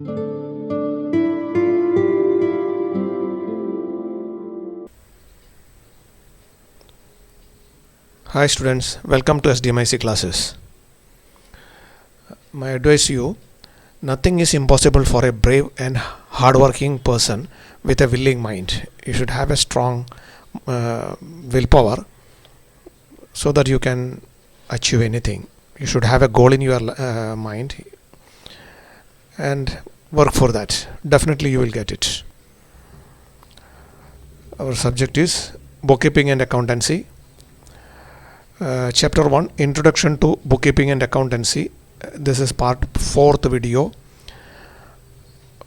Hi students, welcome to SDMIC Classes. My advice to you, nothing is impossible for a brave and hardworking person with a willing mind. You should have a strong willpower so that you can achieve anything. You should have a goal in your mind and work for that. Definitely you will get it. Our subject is bookkeeping and accountancy. Chapter 1, Introduction to Bookkeeping and Accountancy. This is part 4th video.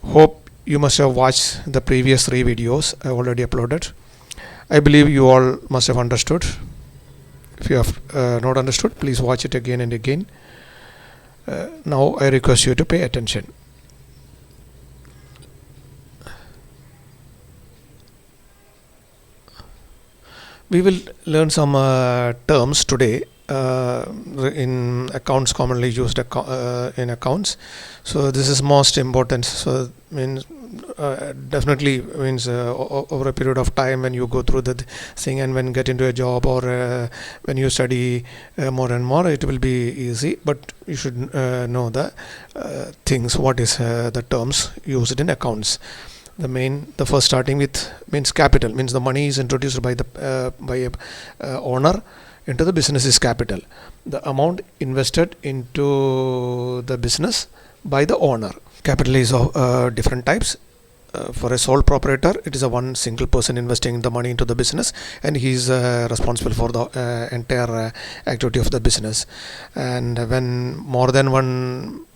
Hope you must have watched the previous 3 videos I already uploaded. I believe you all must have understood. If you have not understood, please watch it again and again. Now I request you to pay attention. We will learn some terms today in accounts, commonly used in accounts. So this is most important. So means definitely means over a period of time when you go through the thing and when get into a job or when you study more and more, it will be easy. But you should know the things. What is the terms used in accounts? The first starting with means capital, means the money is introduced by a owner into the business is capital. The amount invested into the business by the owner. Capital is of different types. For a sole proprietor, it is a one single person investing the money into the business, and he is responsible for the entire activity of the business. And when more than one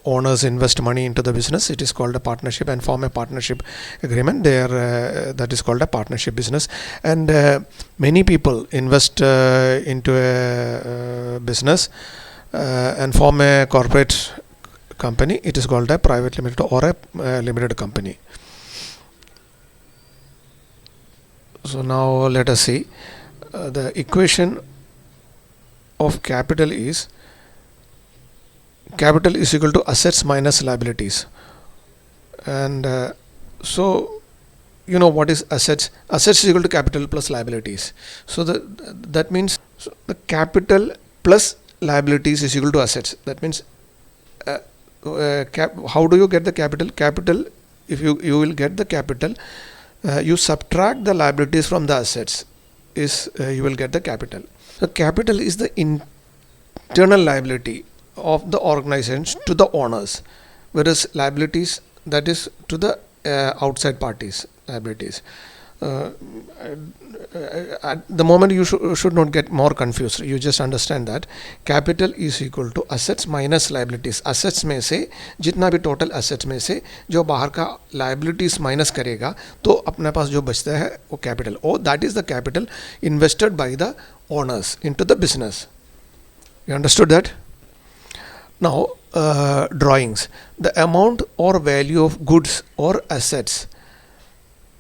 owners invest money into the business, it is called a partnership and form a partnership agreement there. That is called a partnership business. And many people invest into a business and form a corporate company. It is called a private limited or a limited company. So now let us see the equation of capital is capital is equal to assets minus liabilities. And so you know what is assets. Assets is equal to capital plus liabilities. So that means the capital plus liabilities is equal to assets. That means how do you get the capital? Capital, if you will get the capital, you subtract the liabilities from the assets, is you will get the capital. So capital is the internal liability of the organizations to the owners, whereas liabilities, that is to the outside parties liabilities. At the moment you should not get more confused. You just understand that capital is equal to assets minus liabilities. Assets में से जितना भी total assets में से जो बाहर का liabilities minus करेगा तो अपने पास जो बचता है वो capital. Oh, that is the capital invested by the owners into the business. You understood that? Now drawings. The amount or value of goods or assets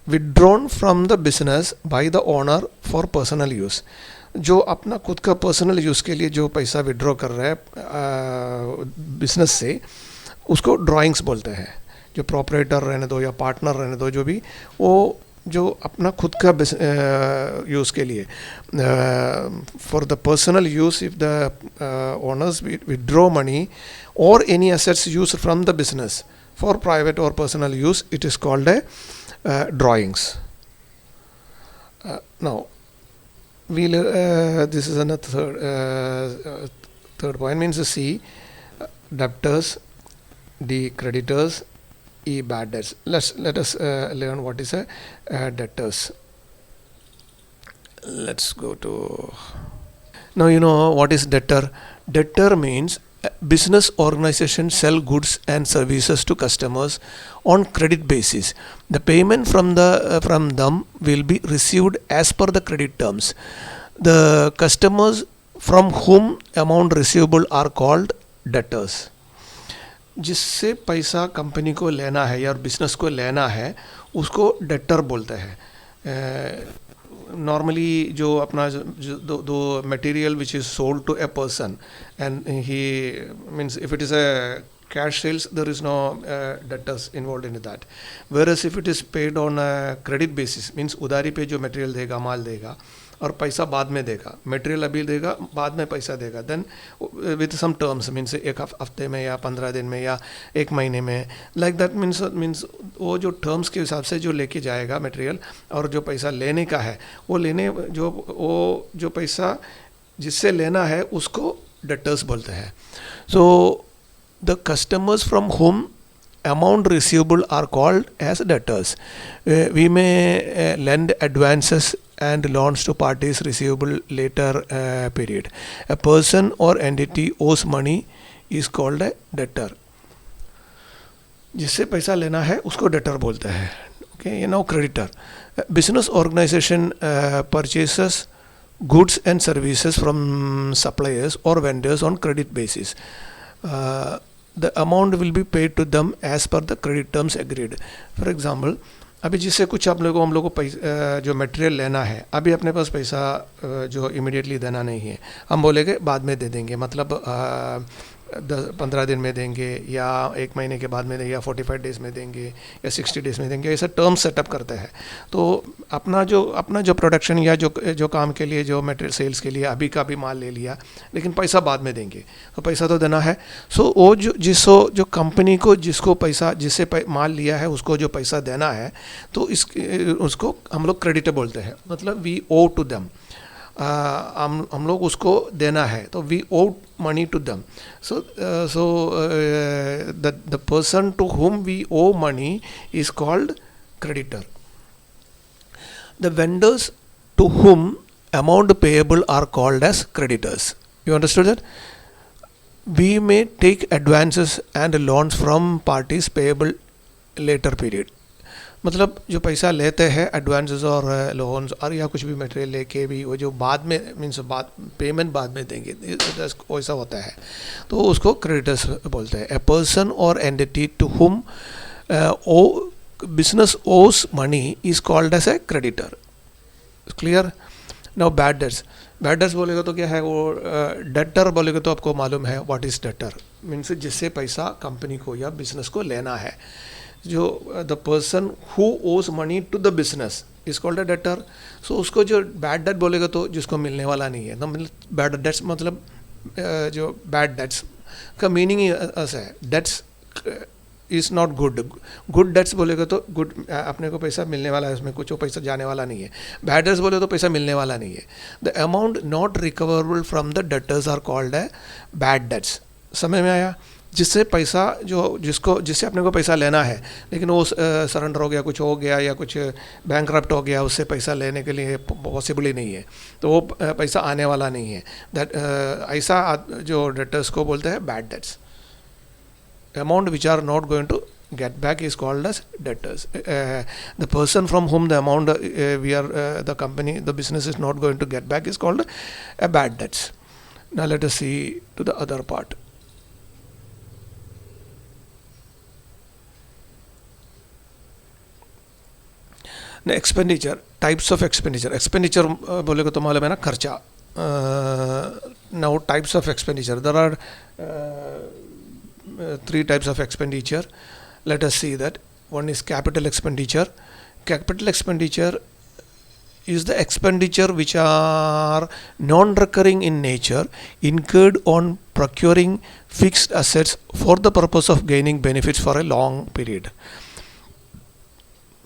withdrawn from the business by the owner for personal use. जो अपना खुद का personal use के लिए जो पैसा withdraw कर रहा है बिजनेस से, उसको ड्राइंग्स बोलते हैं. जो प्रोपरेटर रहने दो या पार्टनर रहने दो, जो भी वो जो अपना खुद का यूज़ के लिए for the personal use, if the owners withdraw money or any assets used from the business for private or personal use, it is called a drawings. Now we'll this is another third point, means C, debtors, D, creditors, E, bad debts. Let us learn what is a debtors. Let's go to now. You know what is debtor? Debtor means business organizations sell goods and services to customers on credit basis. The payment from them will be received as per the credit terms. The customers from whom amount receivable are called debtors. जिससे पैसा company को लेना है या business को लेना है उसको डेटर बोलते हैं. Normally जो अपना the material which is sold to a person and he means if it is a cash sales, there is no debtors involved in that. Whereas if it is paid on a credit basis, means उधारी पे जो material देगा, माल देगा और पैसा बाद में देगा, मटेरियल अभी देगा, बाद में पैसा देगा, then with some terms, means एक हफ्ते में या 15 दिन में या एक महीने में, लाइक दैट, मीन्स वो जो टर्म्स के हिसाब से जो लेके जाएगा मटेरियल, और जो पैसा लेने का है वो जो पैसा जिससे लेना है उसको डेटर्स बोलते हैं. So the customers from home amount receivable are called as debtors. We may lend advances and loans to parties receivable later period. A person or entity owes money is called a debtor. जिससे पैसा लेना है उसको debtor बोलते हैं. Okay, you know, creditor. Business organization purchases goods and services from suppliers or vendors on credit basis. The amount will be paid to them as per the credit terms agreed. For example, अभी जिससे कुछ हम लोगों को जो material लेना है, अभी अपने पास पैसा जो इमीडिएटली देना नहीं है, हम बोलेंगे बाद में दे देंगे, मतलब 15 दिन में देंगे या एक महीने के बाद में देंगे या 45 डेज में देंगे या 60 डेज में देंगे, ऐसा टर्म सेटअप करते हैं. तो अपना जो प्रोडक्शन या जो काम के लिए, जो मटेरियल सेल्स के लिए अभी का भी माल ले लिया, लेकिन पैसा बाद में देंगे, तो पैसा तो देना है. सो वो जो कंपनी को जिससे माल लिया है उसको जो पैसा देना है, तो उसको हम लोग क्रेडिटर बोलते हैं, मतलब वी ओ टू देम. हम लोग उसको देना है, तो we owe money to them. So the person to whom we owe money is called creditor. The vendors to whom amount payable are called as creditors. You understood that? We may take advances and loans from parties payable later period. मतलब जो पैसा लेते हैं advances और loans और या कुछ भी मटेरियल लेके भी, वो जो बाद में मीन्स पेमेंट बाद में देंगे, वैसा होता है, तो उसको क्रेडिटर्स बोलते हैं. ए पर्सन और entity to whom business owes money is called as a creditor. Clear? Now bad debts बोलेगा तो क्या है वो? डेटर बोलेगा तो आपको मालूम है व्हाट इज डेटर, मीन्स जिससे पैसा कंपनी को या बिजनेस को लेना है. जो the person who owes money to the business is called a debtor. So उसको जो बैड डेट बोलेगा तो जिसको मिलने वाला नहीं है, मतलब बैड डेट्स मतलब जो बैड डेट्स का मीनिंग ही ऐसा है, debts is not good. Good debts बोलेगा तो गुड, अपने को पैसा मिलने वाला है, उसमें कुछ वो पैसा जाने वाला नहीं है. बैड डेट्स बोले तो पैसा मिलने वाला नहीं है. The amount not recoverable from the debtors are called a bad debts. समझ में आया? जिससे पैसा जिससे अपने को पैसा लेना है, लेकिन वो सरेंडर हो गया, कुछ हो गया या कुछ बैंकरप्ट हो गया, उससे पैसा लेने के लिए पॉसिबल ही नहीं है, तो वो पैसा आने वाला नहीं है. दैट ऐसा जो डेटर्स को बोलते हैं bad debts. Amount which are not going to get back is called as debtors. The person from whom the amount the company, the business is not going to get back is called a bad debts. Now let us see to the other part. Now expenditure, types of expenditure. Expenditure बोले तो मालूम है ना, खर्चा. Now types of expenditure. There are 3 types of expenditure. Let us see that. One is capital expenditure. Capital expenditure is the expenditure which are non-recurring in nature, incurred on procuring fixed assets for the purpose of gaining benefits for a long period.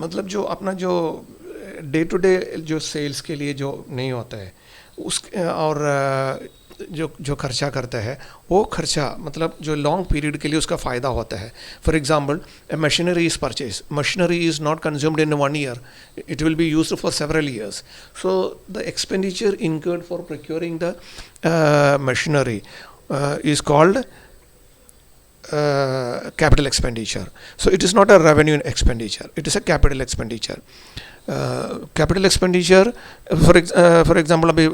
मतलब जो अपना जो day to day जो sales के लिए जो नहीं होता है उस, और जो खर्चा करता है वो खर्चा मतलब जो लॉन्ग पीरियड के लिए उसका फ़ायदा होता है. For example, machinery is purchase. Machinery is not consumed in 1 year. It will be used for several years. So the expenditure incurred for procuring the machinery is called capital expenditure. So it is not a revenue expenditure, it is a capital expenditure. Capital expenditure, for example अभी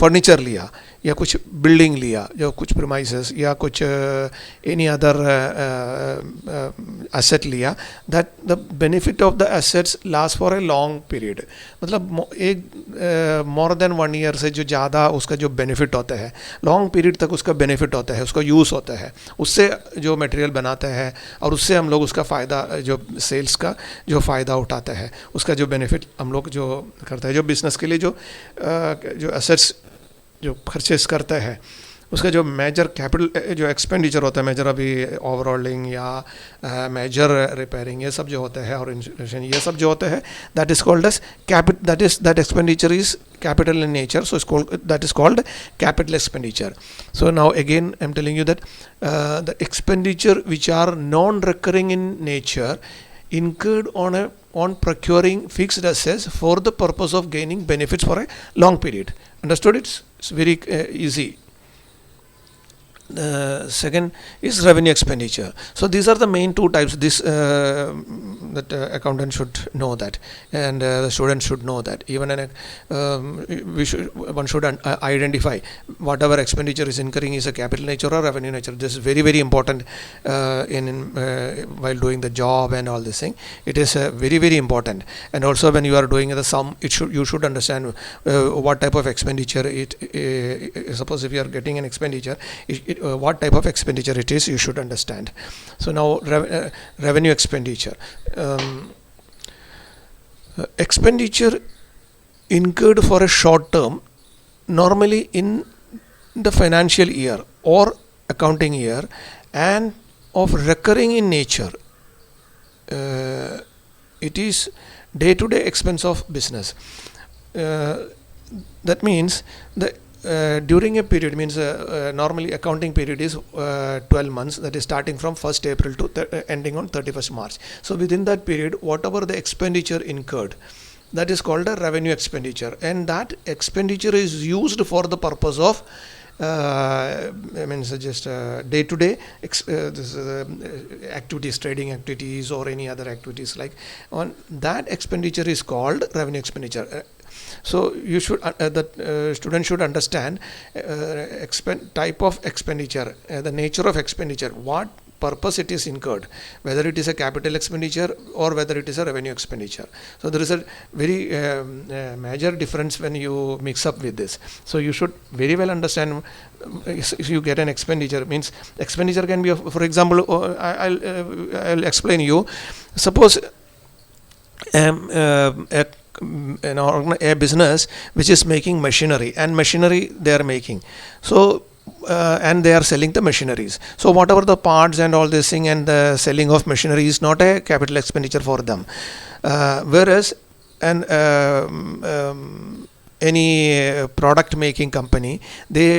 furniture लिया या कुछ building लिया, जो कुछ premises या कुछ any other asset लिया, that the benefit of the assets last for a long period, मतलब एक मोर देन 1 ईयर से जो ज़्यादा उसका जो बेनिफिट होता है, लॉन्ग पीरियड तक उसका बेनिफिट होता है, उसका यूज़ होता है, उससे जो मटेरियल बनाते हैं और उससे हम लोग उसका फ़ायदा, जो सेल्स का जो फ़ायदा उठाते हैं, उसका जो बेनिफिट हम लोग जो करते हैं, जो बिज़नेस के लिए जो एसेट्स जो परचेस करते हैं, उसका जो मेजर कैपिटल जो एक्सपेंडिचर होता है, मेजर अभी ओवरऑलिंग या मेजर रिपेयरिंग, ये सब जो होता है, और इंस्टॉलेशन, ये सब जो होता है, that is called as that expenditure is capital in nature, so that is called capital expenditure. So now again I'm telling you that the expenditure which are non-recurring in nature incurred on procuring fixed assets for the purpose of gaining benefits for a long period. Understood? It's very easy. Second is revenue expenditure. So these are the main two types. This that accountant should know that, and the student should know that. Even one should identify whatever expenditure is incurring is a capital nature or revenue nature. This is very, very important while doing the job and all this thing. It is very, very important. And also when you are doing the sum, you should understand what type of expenditure suppose if you are getting an expenditure, what type of expenditure it is, you should understand. So now revenue expenditure. Expenditure incurred for a short term, normally in the financial year or accounting year, and of recurring in nature. It is day-to-day expense of business. That means the during a period, means normally accounting period is 12 months, that is starting from 1st April to ending on 31st March. So within that period, whatever the expenditure incurred, that is called a revenue expenditure, and that expenditure is used for the purpose of means just day-to-day activities, trading activities or any other activities like on that expenditure is called revenue expenditure. So you should student should understand type of expenditure, the nature of expenditure, what purpose it is incurred, whether it is a capital expenditure or whether it is a revenue expenditure. So there is a very major difference when you mix up with this. So you should very well understand. If you get an expenditure, means expenditure can be for example, I'll explain you. Suppose a business which is making machinery, and machinery they are making, so and they are selling the machineries. So whatever the parts and all this thing and the selling of machinery is not a capital expenditure for them, whereas any product making company, they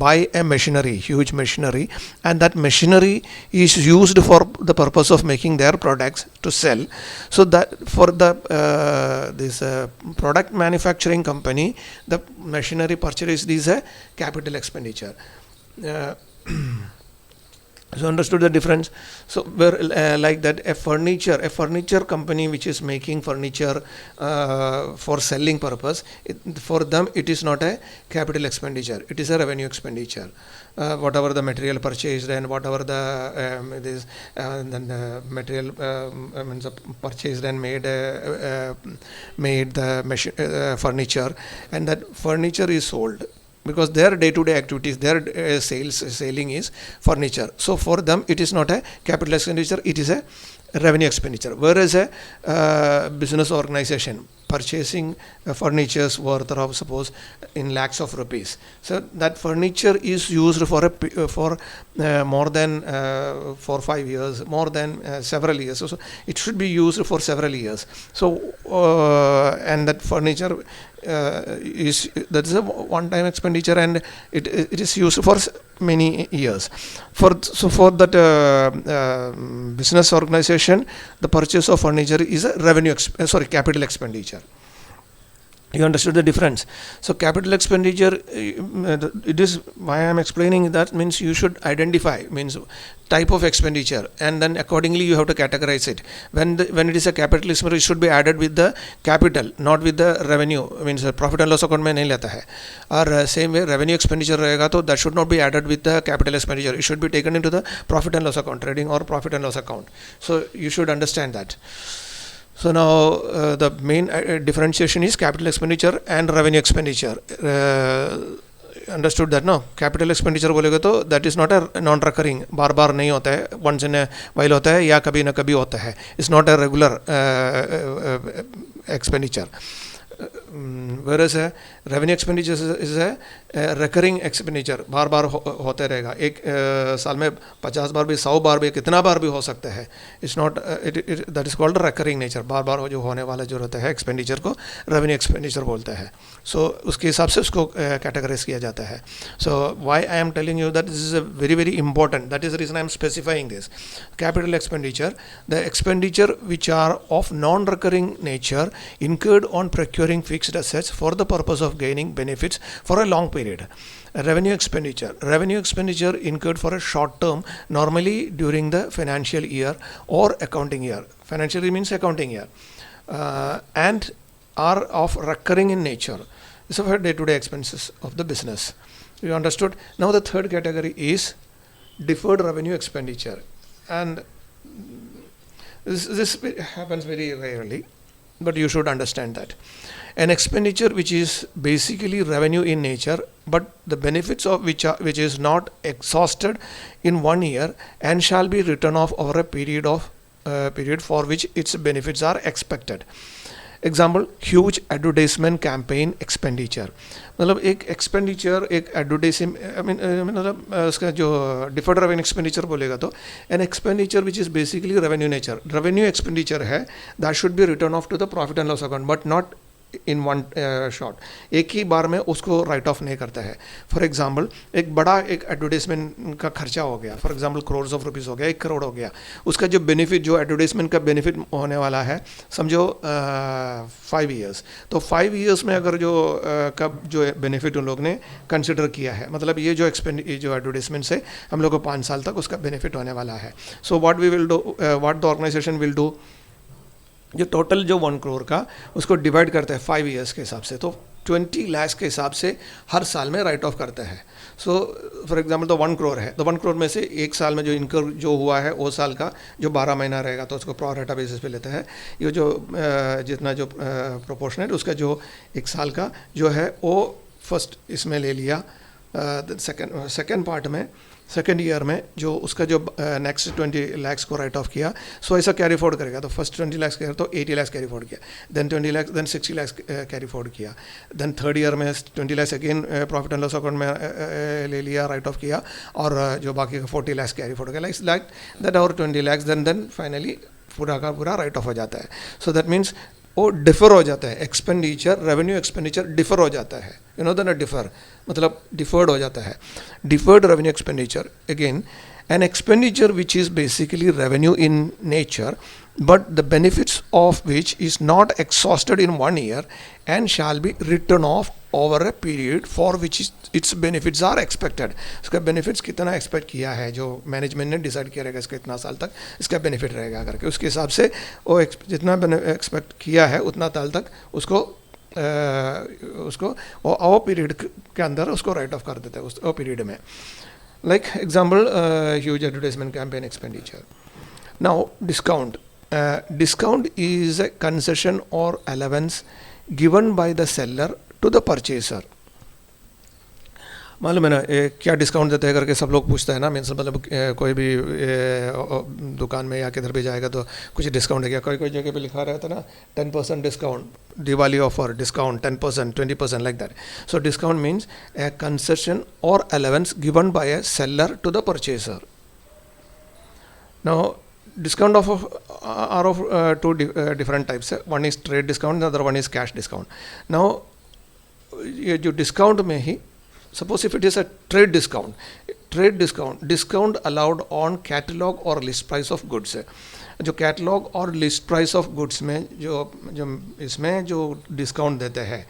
buy a machinery, huge machinery, and that machinery is used for the purpose of making their products to sell. So that for the this product manufacturing company, the machinery purchase is a capital expenditure. So understood the difference? So where like that a furniture company which is making furniture for selling purpose, for them it is not a capital expenditure, it is a revenue expenditure. Whatever the material purchased and whatever the then the material means purchased and made the furniture, and that furniture is sold, because their day-to-day activities, their selling is furniture. So for them it is not a capital expenditure, it is a revenue expenditure. Whereas a business organization purchasing furnitures worth of suppose in lakhs of rupees, so that furniture is used for more than 4-5 years, more than several years. So it should be used for several years. So and that furniture that is a one-time expenditure, and it is used for many years. For that business organization, the purchase of furniture is a capital expenditure. You understood the difference? So capital expenditure, it is why I am explaining that, means you should identify, means type of expenditure, and then accordingly you have to categorize it. When it is a capital expenditure, it should be added with the capital, not with the revenue, means profit and loss account में नहीं लेता है. और same way revenue expenditure रहेगा तो that should not be added with the capital expenditure. It should be taken into the profit and loss account, trading or profit and loss account. So you should understand that. So now the main differentiation is capital expenditure and revenue expenditure. Understood that? No, capital expenditure बोलेगा तो that is not a non-recurring, बार बार नहीं होता है, once in a while होता है या कभी ना कभी होता है. It's not a regular expenditure. Whereas revenue expenditure is a recurring expenditure, बार बार होते रहेगा. एक साल में 50 बार भी, 100 बार भी, कितना बार भी हो सकता है. It's not that is called recurring nature. बार बार जो होने वाला जो रहता है expenditure को revenue expenditure बोलते हैं. So उसके हिसाब से उसको categorize किया जाता है. So why I am telling you that this is a very very important. That is the reason I am specifying this. Capital expenditure, the expenditure which are of non-recurring nature incurred on procuring fixed assets for the purpose of gaining benefits for a long period. Revenue expenditure incurred for a short term, normally during the financial year or accounting year. Financial year means accounting year, and are of recurring in nature. These are day-to-day expenses of the business. You understood? Now the third category is deferred revenue expenditure, and this happens very rarely, but you should understand that. An expenditure which is basically revenue in nature, but the benefits of which is not exhausted in 1 year and shall be written off over a period for which its benefits are expected. Example, huge advertisement campaign expenditure. मतलब एक expenditure, एक advertising, उसका जो deferred revenue expenditure बोलेगा तो an expenditure which is basically revenue nature. Revenue expenditure है, that should be written off to the profit and loss account, but not in one shot. एक ही बार में उसको राइट ऑफ नहीं करता है. फॉर एग्जांपल, एक बड़ा एक एडवर्टाइजमेंट का खर्चा हो गया, for example crore of rupees हो गया, 1 करोड़ हो गया. उसका जो बेनिफिट, जो एडवर्टाइजमेंट का बेनिफिट होने वाला है, समझो 5 ईयर्स. तो 5 ईयर्स में अगर जो कब जो बेनिफिट उन लोग ने कंसिडर किया है, मतलब ये जो एडवर्टाइजमेंट से हम लोग को 5 साल तक उसका बेनिफिट होने वाला है. So what we will do, what the organization will do, जो टोटल जो 1 करोड़ का उसको डिवाइड करता है 5 ईयर्स के हिसाब से, तो 20 लाख के हिसाब से हर साल में राइट ऑफ करता है. सो फॉर एग्जांपल तो 1 करोड़ है, तो 1 करोड़ में से एक साल में जो इनकम जो हुआ है वो साल का जो 12 महीना रहेगा तो उसको प्रो रेटा बेसिस पे लेता है. ये जो जितना जो प्रोपोर्शन है उसका जो एक साल का जो है वो फर्स्ट इसमें ले लिया. सेकेंड पार्ट में, सेकेंड ईयर में जो उसका जो नेक्स्ट 20 लाख को राइट ऑफ किया, सो ऐसा कैरी फॉरवर्ड करेगा. तो फर्स्ट 20 लाख किया तो 80 लाख कैरी फॉरवर्ड किया, then 20 lakh, then 60 lakh carry forward किया, देन थर्ड ईयर में 20 lakh again profit and loss account में ले लिया, राइट ऑफ किया, और जो बाकी का 40 लाख कैरी फॉरवर्ड किया, लाइक दैट, और 20 लाख, देन फाइनली पूरा का पूरा राइट ऑफ हो जाता है. सो दैट मीन्स वो डिफर हो जाता है. एक्सपेंडिचर, रेवेन्यू एक्सपेंडिचर डिफर हो जाता है. यू नो दैट, डिफर मतलब डिफर्ड हो जाता है. Deferred revenue expenditure, again an expenditure which is basically revenue in nature, but the benefits of which is not exhausted in 1 year and shall be written off over a period for which its benefits are expected. इसका benefits कितना expect किया है, जो management ने decide किया रहेगा इसका इतना साल तक इसका बेनिफिट रहेगा करके, उसके हिसाब से वो जितना एक्सपेक्ट किया है उतना साल तक उसको वो पीरियड के अंदर उसको राइट ऑफ कर देते हैं उस पीरियड में. Like example, huge advertisement campaign expenditure. Now discount. Discount is a concession or allowance given by the seller to the purchaser. मालूम है ना क्या डिस्काउंट देते हैं करके सब लोग पूछते हैं ना. मीन्स मतलब कोई भी दुकान में या किधर भी जाएगा तो कुछ डिस्काउंट है क्या. कोई कोई जगह पे लिखा रहता है ना 10% discount, Diwali offer discount 10%, 20% like that. So discount means a concession or allowance given by a seller to the purchaser. Now discount are of two different types. One is trade discount, the other one is cash discount. Now ये जो discount में ही, suppose if it is a trade discount, trade discount allowed on catalogue और list price of goods है. जो catalogue और list price of goods में जो जो इसमें जो डिस्काउंट देते हैं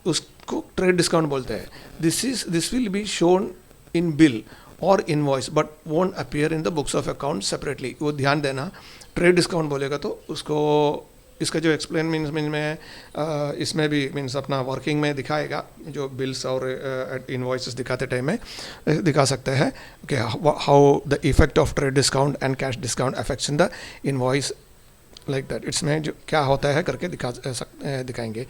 उसको ट्रेड डिस्काउंट बोलते हैं. This will be shown in bill or invoice but won't appear in the books of account separately. वो ध्यान देना, ट्रेड डिस्काउंट बोलेगा तो उसको इसका जो एक्सप्लेन मीन्स में इसमें भी मीन्स अपना वर्किंग में दिखाएगा, जो बिल्स और इनवॉइसेस दिखाते टाइम में दिखा सकते हैं कि how the effect of trade discount and cash discount affects in the invoice like that. इसमें जो क्या होता है करके दिखाएंगे.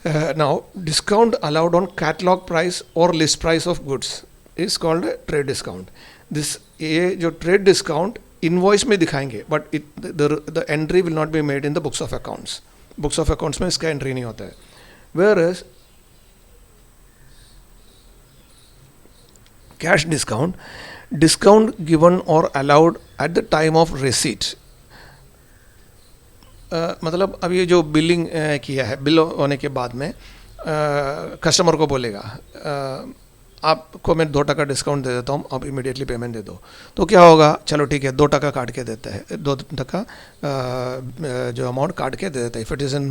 Now discount allowed on catalogue price or list price of goods is called trade discount. ये जो ट्रेड डिस्काउंट इनवॉइस में दिखाएंगे but the entry will not be made in the books of accounts. Books of accounts में इसका entry नहीं होता है. Where as cash discount given or allowed at the time of receipt. मतलब अब ये जो बिलिंग किया है, बिल होने के बाद में कस्टमर को बोलेगा आपको मैं 2 टका डिस्काउंट दे देता हूँ, आप इमीडिएटली पेमेंट दे दो. तो क्या होगा, चलो ठीक है 2 टका काट के देता है, 2 टका जो अमाउंट काट के दे देता है. If it is in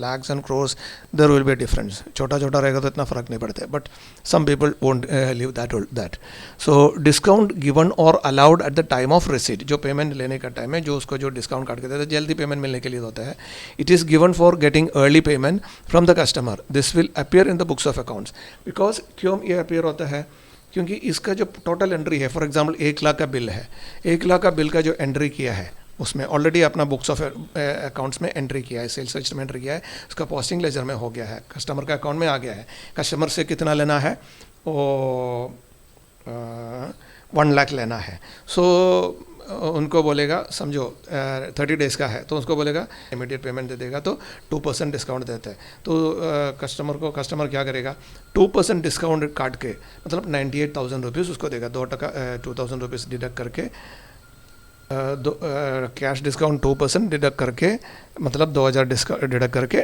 lakhs and crores there will be difference. छोटा छोटा रहेगा तो इतना फ़र्क नहीं पड़ता है, but some people won't leave that. So discount given or allowed at the time of receipt. जो पेमेंट लेने का टाइम है, जो उसको जो डिस्काउंट काट के देता है, जल्दी पेमेंट मिलने के लिए होता है. It is given for getting early payment from the customer. This will appear in the books of accounts. Because क्यों ये अपीयर होता है, क्योंकि इसका जो टोटल एंट्री है, फॉर एग्जांपल 1 लाख का बिल है, 1 लाख का बिल का जो एंट्री किया है उसमें ऑलरेडी अपना बुक्स ऑफ अकाउंट्स में एंट्री किया है, सेल्स रजिस्टर में एंट्री किया है, उसका पोस्टिंग लेजर में हो गया है, कस्टमर का अकाउंट में आ गया है. कस्टमर से कितना लेना है, वो 1 लाख लेना है. सो उनको बोलेगा, समझो 30 डेज़ का है, तो उसको बोलेगा इमीडिएट पेमेंट दे देगा तो 2% डिस्काउंट देता है. तो कस्टमर क्या करेगा, 2% डिस्काउंट काट के मतलब 98,000 रुपीज़ उसको देगा. 2 टका 2,000 रुपीज़ डिडक्ट करके कैश डिस्काउंट 2% डिडक्ट करके मतलब 2,000 डिस्काउंट डिडक्ट करके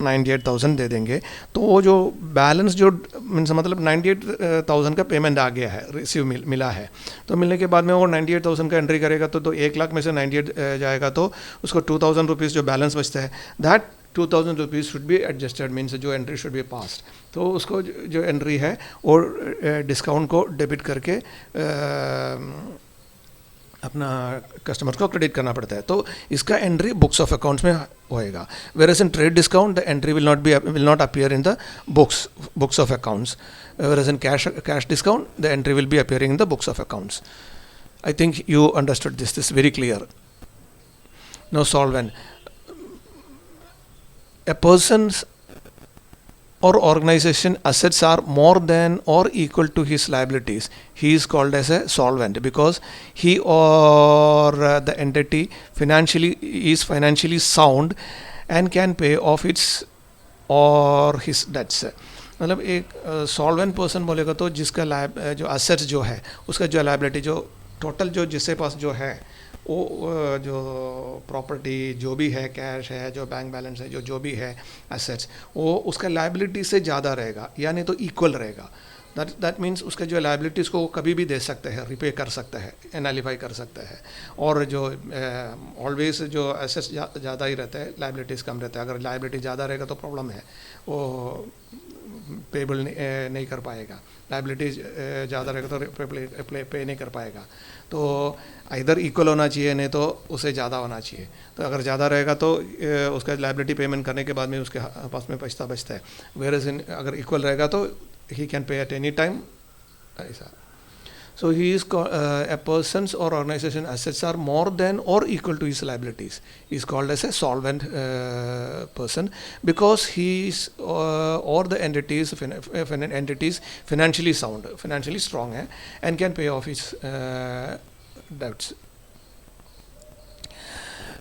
98,000 दे देंगे. तो वो जो बैलेंस जो मीन्स मतलब 98,000 का पेमेंट आ गया है, रिसीव मिला है. तो मिलने के बाद में वो 98,000 का एंट्री करेगा तो 1 लाख में से 98 जाएगा तो उसको 2,000 रुपीज़ जो बैलेंस बचता है, that 2,000 rupees should be adjusted, means जो एंट्री शुड बी पास्ड. तो उसको जो एंट्री है वो डिस्काउंट को डेबिट करके अपना कस्टमर को क्रेडिट करना पड़ता है. तो इसका एंट्री बुक्स ऑफ अकाउंट्स में होएगा. whereas in trade discount the entry will not appear in the books of accounts. Whereas in cash discount the entry will be appearing in the books of accounts. I think you understood this is very clear. Now solvent. A person's or organization assets are more than or equal to his liabilities, he is called as a solvent because he or the entity is financially sound and can pay off its or his debts. मतलब एक solvent person बोलेगा तो जिसका जो assets जो है, उसका जो लाइबिलिटी जो टोटल जो जिसके पास जो है, वो जो प्रॉपर्टी जो भी है, कैश है, जो बैंक बैलेंस है, जो भी है एसेट्स, वो उसका लाइबिलिटी से ज़्यादा रहेगा, यानी तो इक्वल रहेगा. दैट मीन्स उसका जो लाइबिलिटीज़ को वो कभी भी दे सकते हैं, रिपे कर सकता है, एनालिफाई कर सकता है. और जो ऑलवेज जो एसेट्स ज़्यादा ही रहता है, लाइबिलिटीज़ कम रहता है. अगर लाइबिलिटी ज़्यादा रहेगा तो प्रॉब्लम है, वो पेबल नहीं कर पाएगा. लाइबिलिटी ज़्यादा रहेगा तो पे नहीं कर पाएगा. तो इधर इक्वल होना चाहिए, नहीं तो उसे ज़्यादा होना चाहिए. तो अगर ज़्यादा रहेगा तो उसका लाइबिलिटी पेमेंट करने के बाद में उसके पास में पैसा बचता है. वेयर अगर इक्वल रहेगा तो he can pay at any time, ऐसा. So he is a person's or organization assets are more than or equal to his liabilities. He is called as a solvent person because he is or the entities financially sound, financially strong and can pay off his debts.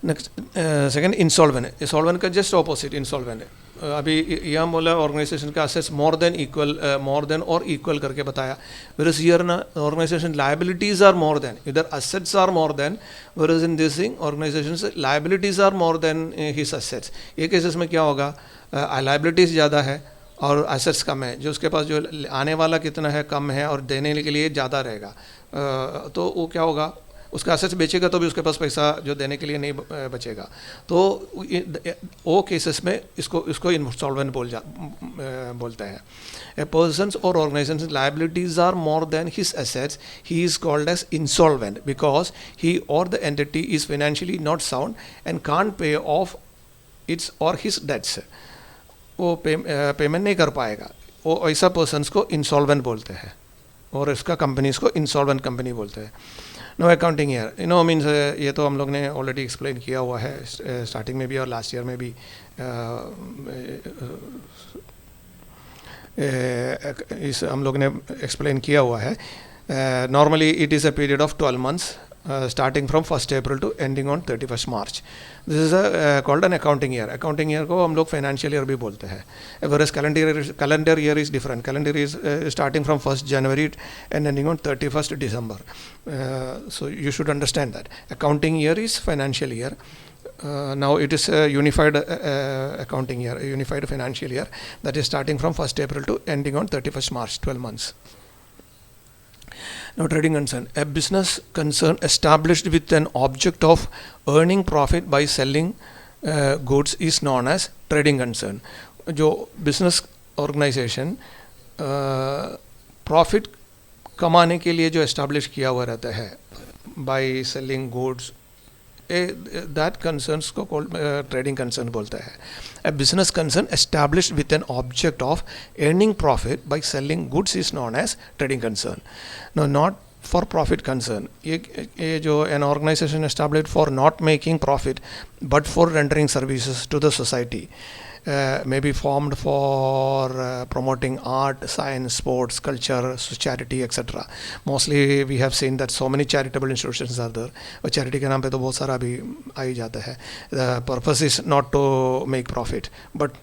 Next, second, insolvent. Insolvent का just opposite insolvent है. अभी यहाँ बोला organization का assets more than or equal करके बताया. whereas here ना organization liabilities are more than, इधर assets are more than. whereas in this thing organization liabilities are more than his assets. ये केसेस में क्या होगा, लाइबिलिटीज ज़्यादा है और एसेट्स कम है, जो उसके पास जो आने वाला कितना है कम है और देने के लिए ज़्यादा रहेगा, तो वो क्या होगा, उसका एसेट्स बेचेगा तो भी उसके पास पैसा जो देने के लिए नहीं बचेगा। तो वो केसेस में इसको इंसॉल्वेंट बोलते हैं। A persons or organization liabilities are more than his assets, he is called as insolvent because he or the entity is financially not sound and can't pay off its or his debts. वो payment नहीं कर पाएगा, वो ऐसा persons को insolvent बोलते हैं, और इसका कंपनीज को इंसॉल्वेंट कंपनी बोलते हैं। नो अकाउंटिंग ईयर मीन्स ये तो हम लोग ने ऑलरेडी एक्सप्लेन किया हुआ है स्टार्टिंग में भी और लास्ट ईयर में भी। इस हम लोग ने एक्सप्लेन किया हुआ है। Normally it is a period of 12 months starting from 1st April to ending on 31st March. This is called an accounting year. Accounting year को हम लोग financial year भी बोलते हैं। Whereas calendar year is different. Calendar is starting from 1st January and ending on 31st December. So you should understand that. Accounting year is financial year. Now it is a unified accounting year, a unified financial year that is starting from 1st April to ending on 31st March, 12 months. Now, trading concern. A business concern established with an object of earning profit by selling goods is known as trading concern. जो business organization profit कमाने के लिए जो establish किया हुआ रहता है by selling goods, that concerns को trading concern बोलता है. A business concern established with an object of earning profit by selling goods is known as trading concern. No, not for profit concern. ये जो an organization established for not making profit but for rendering services to the society. May be formed for promoting art, science, sports, culture, charity, etc. Mostly we have seen that so many charitable institutions are there. और charity के नाम पे तो बहुत सारा भी आ ही जाता है. The purpose is not to make profit, but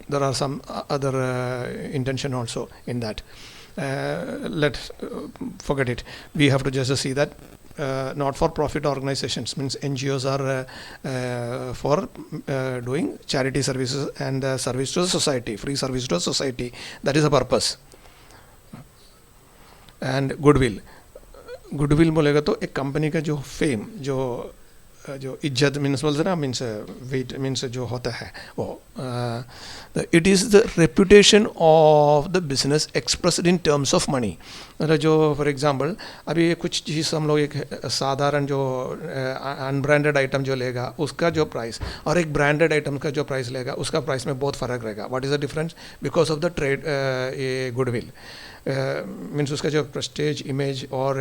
there are some other intention also in that. Let's forget it. We have to just see that not-for-profit organizations means NGOs are for doing charity services and service to the society, free service to the society. That is the purpose. And goodwill. Goodwill बोलेगा तो एक company का जो fame, जो इज्जत means बोलते ना, means wait means जो होता है वो, it is the reputation of the business expressed in terms of money. मतलब जो फॉर एग्जांपल अभी कुछ चीज़ हम लोग एक साधारण जो अनब्रांडेड आइटम जो लेगा उसका जो प्राइस और एक ब्रांडेड आइटम का जो प्राइस लेगा उसका प्राइस में बहुत फ़र्क रहेगा. What is the difference? Because of the trade ये गुडविल मीन्स उसका जो प्रेस्टेज, इमेज और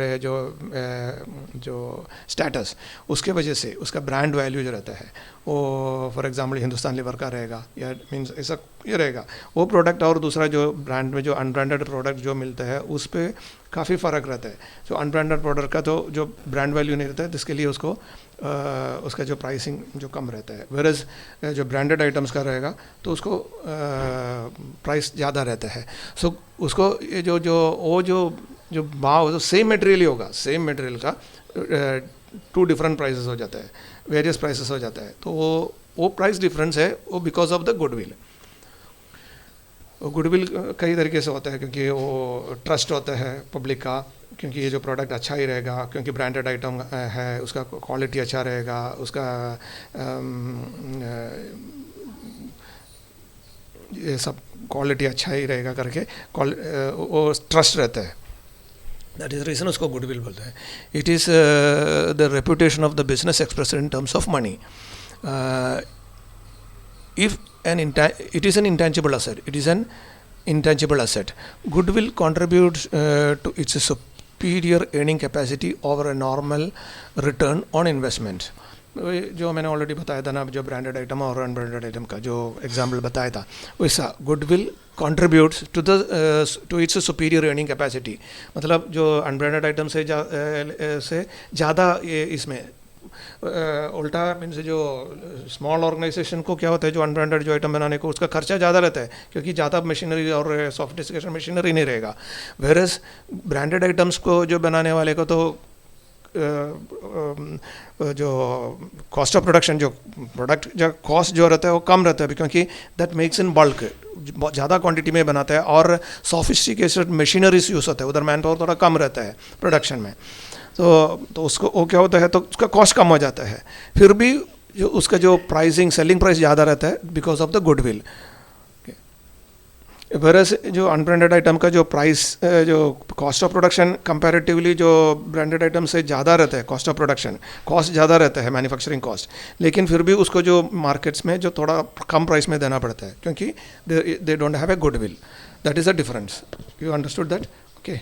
जो स्टेटस, उसके वजह से उसका ब्रांड वैल्यू जो रहता है वो फॉर एग्जांपल हिंदुस्तान लीवर का रहेगा या मीन्स ऐसा ये रहेगा. वो प्रोडक्ट और दूसरा जो ब्रांड में जो अनब्रांडेड प्रोडक्ट जो मिलता है उस पर काफ़ी फ़र्क रहता है. जो अनब्रांडेड प्रोडक्ट का तो जो ब्रांड वैल्यू नहीं रहता है, जिसके लिए उसको उसका जो प्राइसिंग जो कम रहता है. वेरएज जो ब्रांडेड आइटम्स का रहेगा तो उसको प्राइस ज़्यादा रहता है. सो उसको ये जो भाव जो सेम मटेरियल ही होगा, सेम मटेरियल का 2 different प्राइसेस हो जाता है, वेरियस प्राइसेस हो जाता है. तो वो प्राइस डिफरेंस है वो because of the goodwill. Goodwill कई तरीके से होता है, क्योंकि वो ट्रस्ट होता है पब्लिक का, क्योंकि ये जो प्रोडक्ट अच्छा ही रहेगा, क्योंकि ब्रांडेड आइटम है, उसका क्वालिटी अच्छा रहेगा, उसका ये सब क्वालिटी अच्छा ही रहेगा करके वो ट्रस्ट रहता है. दैट इज रीजन उसको गुडविल बोलते हैं. It is the reputation of the business expressed in terms of money. If it is an intangible asset, it is an intangible asset. Goodwill contributes to its superior earning capacity over a normal return on investment. जो मैंने already बताया था ना, जो branded item और unbranded item का जो example बताया था, वैसा goodwill contributes to its superior earning capacity. मतलब जो अनब्रांडेड आइटम से ज़्यादा ये इसमें उल्टा मीन्स जो स्मॉल ऑर्गेनाइजेशन को क्या होता है, जो अनब्रांडेड जो आइटम बनाने को उसका खर्चा ज़्यादा रहता है, क्योंकि ज़्यादा मशीनरी और सॉफ्टिफिकेशन मशीनरी नहीं रहेगा. वेरएज ब्रांडेड आइटम्स को जो बनाने वाले को तो जो कॉस्ट ऑफ प्रोडक्शन, जो प्रोडक्ट जो कॉस्ट जो रहता है वो कम रहता है, क्योंकि दैट मेक्स इन बल्क. बहुत ज़्यादा क्वांटिटी में बनाता है और सोफिस्टिकेटेड मशीनरीज यूज़ होता है, उधर मैन पावर थोड़ा कम रहता है प्रोडक्शन में, तो उसको वो क्या होता है, तो उसका कॉस्ट कम हो जाता है, फिर भी जो उसका जो प्राइसिंग सेलिंग प्राइस ज़्यादा रहता है because of the goodwill. Whereas जो अनब्रांडेड आइटम का जो प्राइस, जो कॉस्ट ऑफ प्रोडक्शन कंपैरेटिवली जो ब्रांडेड आइटम से ज़्यादा रहता है, कॉस्ट ऑफ प्रोडक्शन कॉस्ट ज़्यादा रहता है, मैन्युफैक्चरिंग कॉस्ट, लेकिन फिर भी उसको जो मार्केट्स में जो थोड़ा कम प्राइस में देना पड़ता है क्योंकि they don't have a goodwill. That is the difference. You understood that? Okay,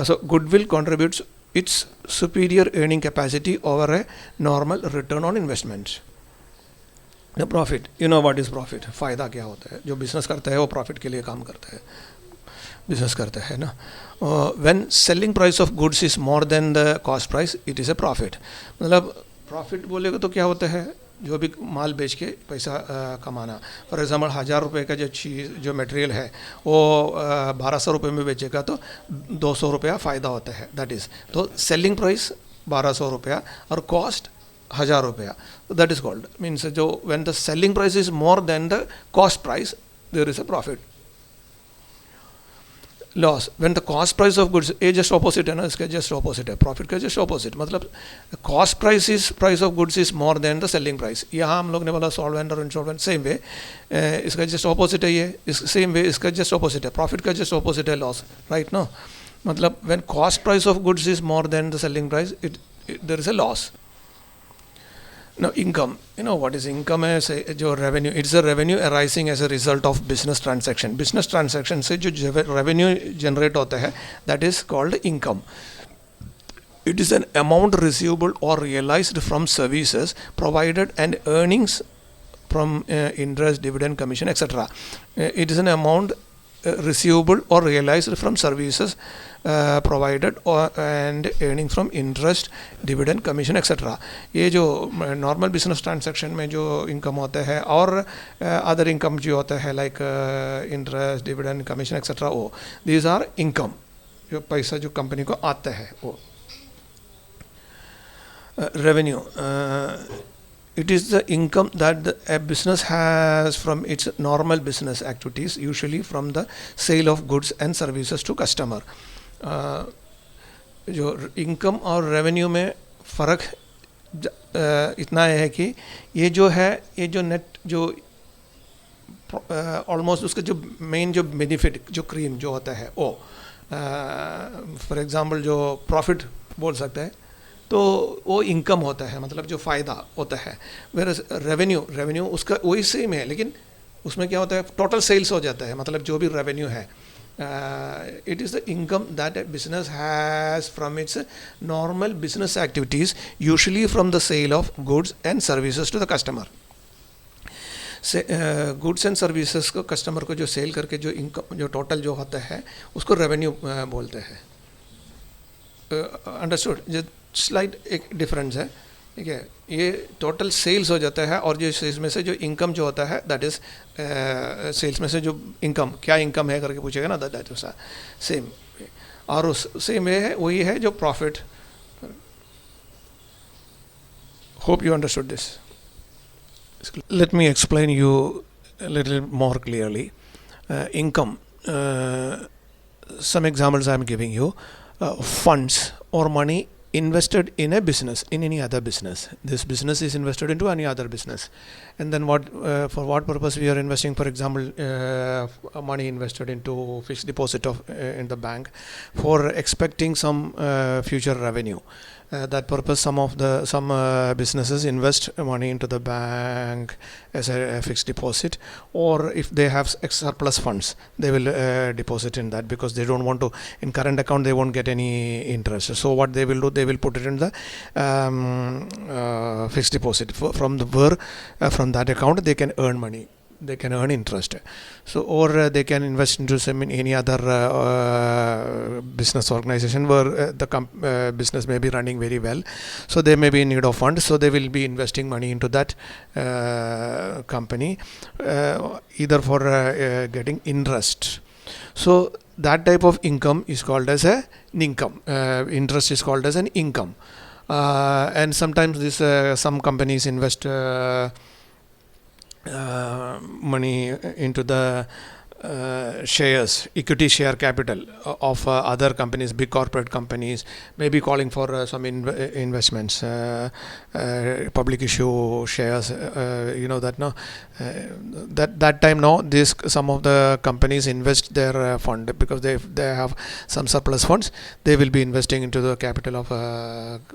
so goodwill contributes it's superior earning capacity over a normal return on investments. The profit, you know what is profit, फ़ायदा क्या होता है, जो business करता है वो profit के लिए काम करता है, बिजनेस करता है ना। When selling price of goods is more than the cost price it is a profit. मतलब प्रॉफिट बोलेगा तो क्या होता है, जो भी माल बेच के पैसा कमाना। फॉर एग्जांपल 1000 रुपये का जो चीज़ जो मटेरियल है वो 1200 रुपये में बेचेगा तो 200 रुपया फ़ायदा होता है, दैट इज़। तो सेलिंग प्राइस 1200 रुपया और कॉस्ट 1000 रुपया, दैट इज कॉल्ड, मीन्स जो when the selling price is more than the cost price there is a profit. Loss when the cost price of goods, ये जस्ट ऑपोजिट है ना, इसका just opposite है, profit का just opposite, मतलब cost price of goods is more than the selling price. यहाँ हम लोग ने बोला सॉल्वेंट और इंसॉल्वेंट, सेम वे इसका जस्ट ऑपोजिट है, ये सेम वे इसका जस्ट ऑपोजिट है, प्रॉफिट का जस्ट ऑपोजिट है लॉस, राइट नो। मतलब when cost price of goods is more than the selling price there is a loss. Now income, you know what is income है, say जो revenue, it's a revenue arising as a result of business transaction. Business transaction से जो revenue generate होता है that is called income. It is an amount receivable or realized from services provided and earnings from interest, dividend, commission, etc. It is an amount receivable or realized from services provided and earning from interest, dividend, commission, etc. ये जो normal business transaction में जो income होता है और other income जो होता है like interest, dividend, commission etcetera, वो दीज आर इनकम, जो पैसा जो कंपनी को आता है वो। Revenue, it is the income that a business has from its normal business activities, usually from the sale of goods and services to customer. जो income और रेवेन्यू में फ़र्क इतना है कि ये जो है, ये जो नेट जो ऑलमोस्ट उसका जो मेन जो बेनिफिट जो क्रीम जो होता है वो, फॉर एग्जांपल जो प्रॉफिट बोल सकते हैं, तो वो इनकम होता है, मतलब जो फ़ायदा होता है। वेरस रेवेन्यू उसका वही सेम है, लेकिन उसमें क्या होता है, टोटल सेल्स हो जाता है, मतलब जो भी रेवेन्यू है, it is the income that a business has from its normal business activities, usually from the sale of goods and services to the customer. Goods and services को कस्टमर को जो सेल करके जो इनकम जो total जो होता है उसको रेवेन्यू बोलते हैं। अंडरस्टूड? जो स्लाइड एक डिफरेंस है, ठीक है, ये टोटल सेल्स हो जाता है और जो सेल्स में से जो इनकम जो होता है दैट इज़ सेल्स में से जो इनकम, क्या इनकम है करके पूछेगा ना, दैट इज सेम, और उस सेम वे है, वही है जो profit. Hope you understood this. Let me explain you little more clearly. Income, some examples I am giving you. Funds or money invested in a business, in any other business. This business is invested into any other business, and then what for what purpose we are investing? For example, money invested into fixed deposit of in the bank for expecting some future revenue. That purpose, some businesses invest money into the bank as a fixed deposit, or if they have surplus funds, they will deposit in that, because they don't want to, in current account they won't get any interest. So what they will do, they will put it in the fixed deposit. From that account they can earn money, they can earn interest. So or they can invest into any other business organization where the business may be running very well, so they may be in need of funds, so they will be investing money into that company, either for getting interest. So that type of income is called as an income. Interest is called as an income, and sometimes this some companies invest money into the shares, equity share capital of other companies, big corporate companies, maybe calling for some investments, public issue shares. You know that no, that time now this some of the companies invest their fund because they have some surplus funds. They will be investing into the capital of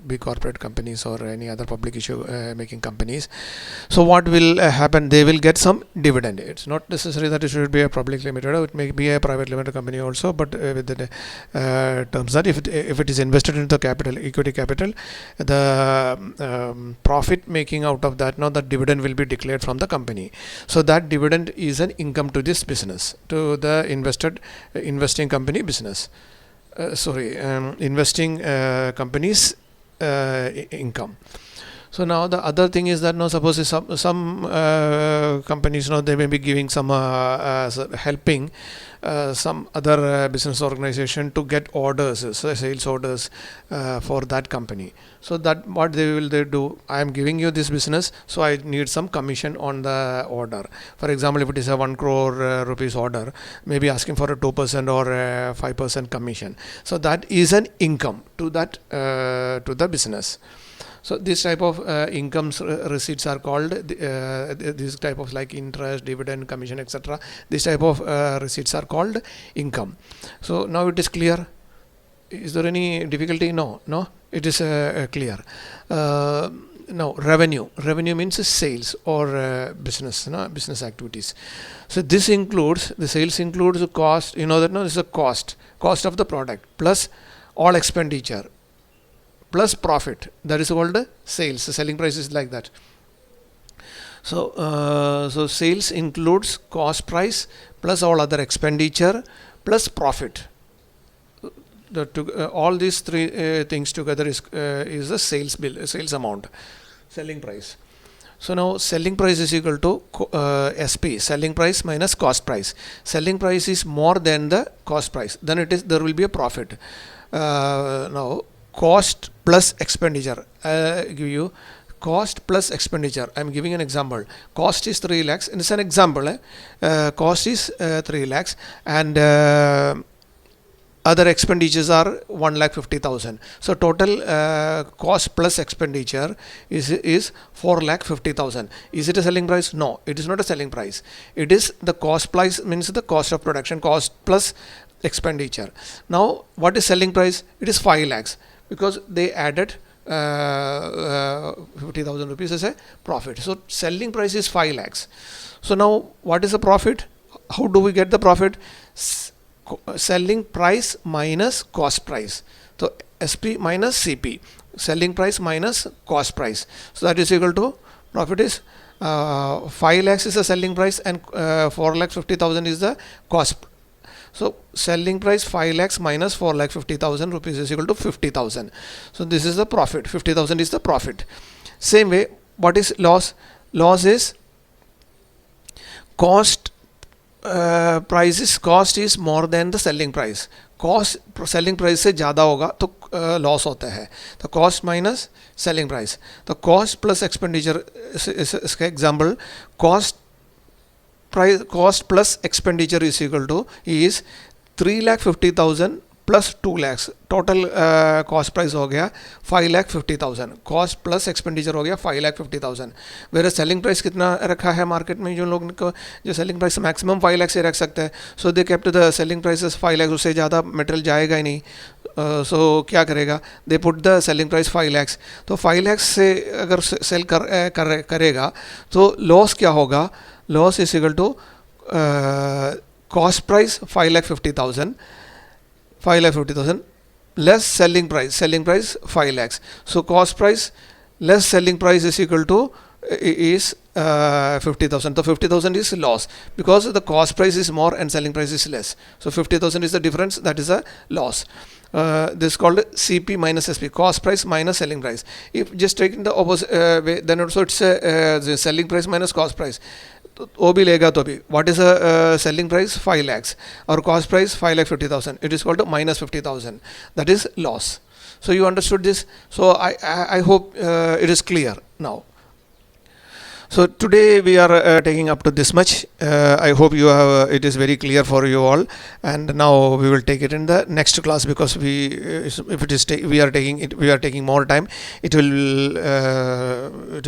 big corporate companies or any other public issue making companies. So what will happen? They will get some dividend. It's not necessary that it should be a public limited, or it may be a private limited company also, but with the terms that if it is invested into the capital, equity capital, the profit making out of that, now the dividend will be declared from the company. So that dividend is an income to this business, to the investing company business. Investing company's income. So now the other thing is that now suppose some companies, they may be giving some helping some other business organization to get orders, sales orders for that company. So that what they do, I am giving you this business, so I need some commission on the order. For example, if it is a 1 crore rupees order, maybe asking for a 2% or a 5% commission. So that is an income to that to the business. So this type of incomes receipts are called this type of like interest, dividend, commission, etc. This type of receipts are called income. So now it is clear. Is there any difficulty? No, it is clear. Now revenue means sales or business activities. So this includes, the sales includes the cost. You know that now is a cost of the product plus all expenditure plus profit. That is called sales. The selling price is like that. So sales includes cost price plus all other expenditure plus profit. All these three things together is the sales amount, selling price. So now selling price is equal to SP, selling price minus cost price. Selling price is more than the cost price, then there will be a profit. Now cost plus expenditure. Give you cost plus expenditure. I am giving an example. Cost is 3 lakhs. It's an example. Cost is 3 lakhs and other expenditures are 1,50,000. So total cost plus expenditure is 4,50,000. Is it a selling price? No, it is not a selling price. It is the cost price, means the cost of production, cost plus expenditure. Now what is selling price? It is 5 lakhs because they added 50,000 rupees as a profit. So selling price is 5 lakhs. So now what is the profit? How do we get the profit? Selling price minus cost price. So SP minus CP, selling price minus cost price. So that is equal to, profit is 5 lakhs is the selling price and 4,50,000 is the cost. So selling price 5 lakhs minus 4,50,000 rupees is equal to 50,000. So this is the profit. 50,000 is the profit. Same way, what is loss? Loss is cost. Cost is more than the selling price. Cost selling price से ज़्यादा होगा तो loss होता है. तो cost minus selling price. तो cost plus expenditure इसका example, cost plus expenditure is equal to is 3,50,000 plus 2 lakhs. Total cost price हो गया 5,50,000. कॉस्ट प्लस एक्सपेंडिचर हो गया 5,50,000. वेरे सेलिंग प्राइस कितना रखा है मार्केट में? जो लोग को जो सेलिंग प्राइस मैक्सिमम 5 लाख से रख सकते हैं. So they kept the selling prices 5 lakh. उससे ज़्यादा मटेरियल जाएगा ही नहीं. सो क्या करेगा? They put the selling price 5 lakh. तो 5 लाख से अगर सेल करेगा तो लॉस क्या होगा? Loss is equal to cost price 5,50,000 less selling price 5 lakhs. So cost price less selling price is equal to is 50,000. So 50,000 is loss because the cost price is more and selling price is less. So 50,000 is the difference, that is a loss. This is called CP minus SP, cost price minus selling price. If just taking the opposite way, then also it's the selling price minus cost price. वो भी लेगा तो भी what is a selling price 5 lakhs or cost price 5,50,000. It is called to minus 50,000. That is loss. So you understood this. So I hope it is clear now. So today we are taking up to this much. I hope you have it is very clear for you all, and now we will take it in the next class, because if it is we are taking more time, it will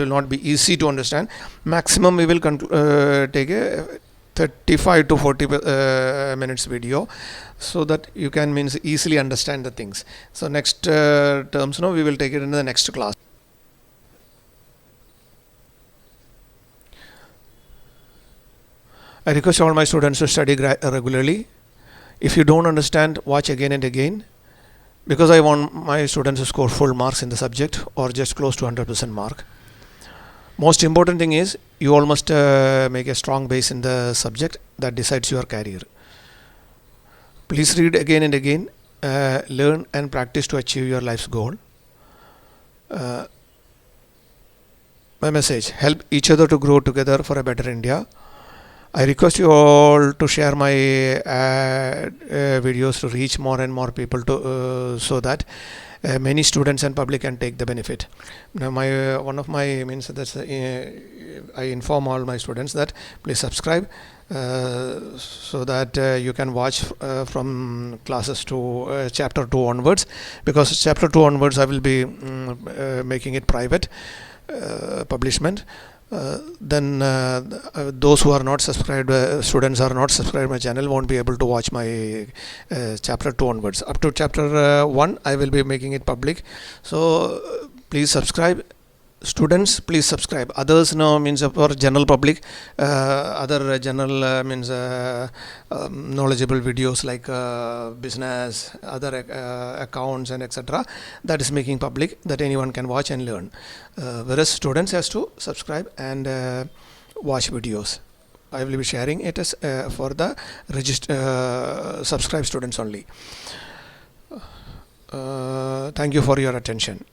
not be easy to understand. Maximum we will take a 35 to 40 minutes video, so that you can easily understand the things. So next terms now we will take it in the next class. I request all my students to study regularly. If you don't understand, watch again and again, because I want my students to score full marks in the subject, or just close to 100% mark. Most important thing is you all must make a strong base in the subject that decides your career. Please read again and again, learn and practice to achieve your life's goal. My message: help each other to grow together for a better India. I request you all to share my videos to reach more and more people, so that many students and public can take the benefit. Now one of my I inform all my students that please subscribe, so that you can watch from classes to chapter 2 onwards, because chapter 2 onwards I will be making it private publishment. Then those who are not subscribed, students are not subscribed my channel, won't be able to watch my chapter 2 onwards. Up to chapter 1 I will be making it public. So please subscribe. Students, please subscribe. Others now for general public, other general knowledgeable videos like business, other accounts and etc. That is making public, that anyone can watch and learn. Whereas students has to subscribe and watch videos. I will be sharing it as for the subscribe students only. Thank you for your attention.